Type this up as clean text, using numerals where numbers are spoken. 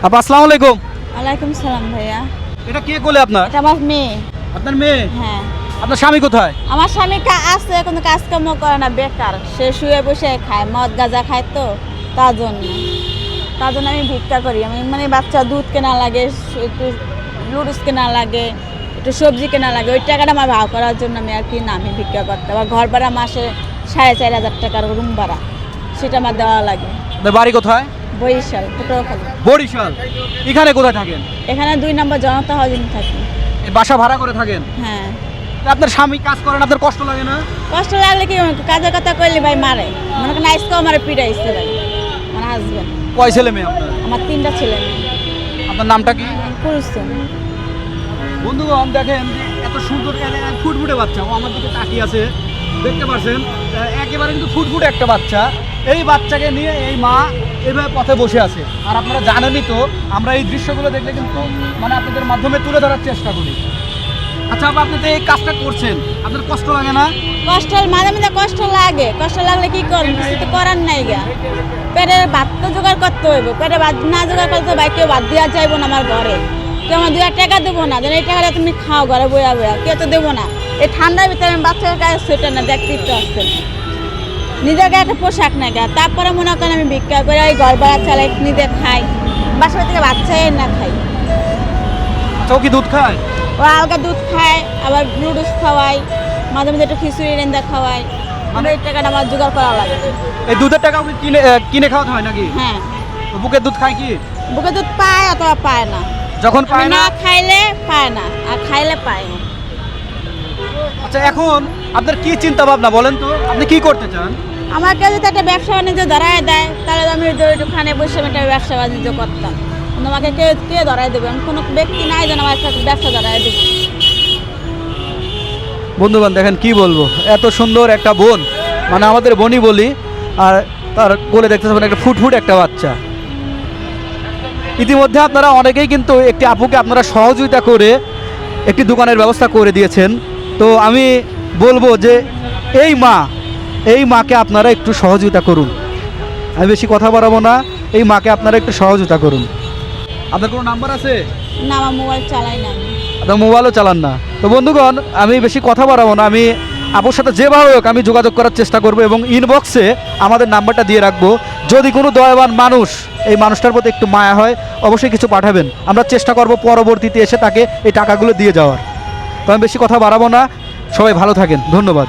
আপা আসসালামু আলাইকুম। ওয়ালাইকুম সালাম ভাইয়া। এটা কে কোলে আপনার? এটা আমার মেয়ে। আপনার মেয়ে? হ্যাঁ। আপনার স্বামী কোথায়? আমার স্বামী আছে, কোনো কাজকর্ম করে না, বেকার। সে শুয়ে বসে খায়, মদ গাঁজা খায়, তো তার জন্য আমি ভিক্ষা করি। আমি মানে বাচ্চা দুধ কেনা লাগে, একটু লুডুস কেনা লাগে, একটু সবজি কেনা লাগে, ওই টাকাটা আমার ভাড়া করার জন্য আমি আর কি আমি ভিক্ষা করতে। আবার ঘর ভাড়া মাসে 4,500 টাকার রুম ভাড়া, সেটা আমার দেওয়া লাগে। আপনার বাড়ি কোথায়? বরিশাল, পটুয়াখালী। বরিশাল। এখানে কোথায় থাকেন? এখানে 2 নম্বর জনতা হাউজিং থাকি। এই বাসা ভাড়া করে থাকেন? হ্যাঁ। আপনার স্বামী কাজ করেন, আপনার কষ্ট লাগে না? কষ্ট লাগলে কি, কাজের কথা কইলে ভাই মারে, মনে করেন আজকেও আমার পিটাইছে ভাই, আমার হাজবেন্ড। কয় ছেলে মেয়ে আপনার? আমার 3টা ছেলে মেয়ে। আপনার নামটা কি? কুলসুম। বন্ধুগণ দেখেন যে এত সুন্দর ফুটফুটে বাচ্চা, ও আমার দিকে তাকিয়ে আছে, দেখতে পাচ্ছেন একেবারে কিন্তু ফুটফুটে একটা বাচ্চা। এই বাচ্চাকে নিয়ে এই মা এইভাবে পথে বসে আছে। আর আপনারা জানেনই তো, আমরা এই দৃশ্যগুলো দেখলে কিন্তু মানে আপনাদের মাধ্যমে তুলে ধরার চেষ্টা করি। আচ্ছা আপা, আপনি তো এই কাজটা করছেন, আপনার কষ্ট লাগে না? কষ্ট মাঝে মাঝে কষ্ট লাগে, কষ্ট লাগলে কি করবো, কিছু তো করার নাই গা। পেটের ভাত তো জোগাড় করতে হইব, পেটে ভাত না জোগাড় করতে ভাই কেউ ভাত দেওয়া যাইব না আমার ঘরে, কেউ আমার 2 টাকা দেবো না, যেন এই টাকাটা তুমি খাও ঘরে বইয়া বইয়া, কেউ তো দেবো না। এই ঠান্ডার ভিতরে আমি বাচ্চার গায়ে সোয়েটার না, দেখতেই তো আসছেন, নিজের গায়ে একটা পোশাক না গা, তারপরে মনে করেন আমি ভিক্ষা করে ওই ঘর ভাড়া চালাই, নিজে খাই, বাসা থেকে বাচ্চাই না খাই। আচ্ছা, ও কি দুধ খায়? ও আলগা দুধ খায়, আবার নুডলস খাওয়াই, মাঝে মাঝে একটু খিচুড়ি রেন্দা খাওয়াই, মানে এই টাকাটা আমার জোগাড় করা লাগে। এই দুধের টাকা ওকে কিনে কিনে খাওয়াতে হয় নাকি? হ্যাঁ। তো বুকের দুধ খায় কি? বুকে দুধ পায় অথবা পায় না, যখন পায় না না? খাইলে পায় না, আর খাইলে পায় না। আচ্ছা, এখন আপনার কি চিন্তা ভাবনা বলেন তো, আপনি কি করতে চান? আমাকে যদি একটা ব্যবসা বাণিজ্য ধরায় দেয়, তাহলে আমি ওইখানে বসে আমি একটা ব্যবসা বাণিজ্য করতাম, কিন্তু আমাকে কে ধরাই দেবে? আমি কোনো ব্যক্তি নাই যেন আমার একটা ব্যবসা ধরাই দেবে। বন্ধুবান দেখেন কি বলবো, এত সুন্দর একটা বোন, মানে আমাদের বোনই বলি, আর তার কোলে দেখতে পাবেন একটা ফুটফুট একটা বাচ্চা। ইতিমধ্যে আপনারা অনেকেই কিন্তু একটি আপুকে আপনারা সহযোগিতা করে একটি দোকানের ব্যবস্থা করে দিয়েছেন। তো আমি বলবো যে এই মাকে আপনারা একটু সহযোগিতা করুন। আমি বেশি কথা বাড়াবো না, এই মাকে আপনারা একটু সহযোগিতা করুন। আপনার কোনো নাম্বার আছে? না, আমার মোবাইল চালাই না আমি। আপনার মোবাইলও চালান না? তো বন্ধুগণ, আমি বেশি কথা বাড়াবো না, আমি আপুর সাথে যেভাবে হোক আমি যোগাযোগ করার চেষ্টা করব এবং ইনবক্সে আমাদের নাম্বারটা দিয়ে রাখবো। যদি কোনো দয়াবান মানুষ এই মানুষটার প্রতি একটু মায়া হয়, অবশ্যই কিছু পাঠাবেন, আমরা চেষ্টা করব পরবর্তীতে এসে তাকে এই টাকাগুলো দিয়ে যাওয়ার। তো আমি বেশি কথা বাড়াবো না, সবাই ভালো থাকেন, ধন্যবাদ।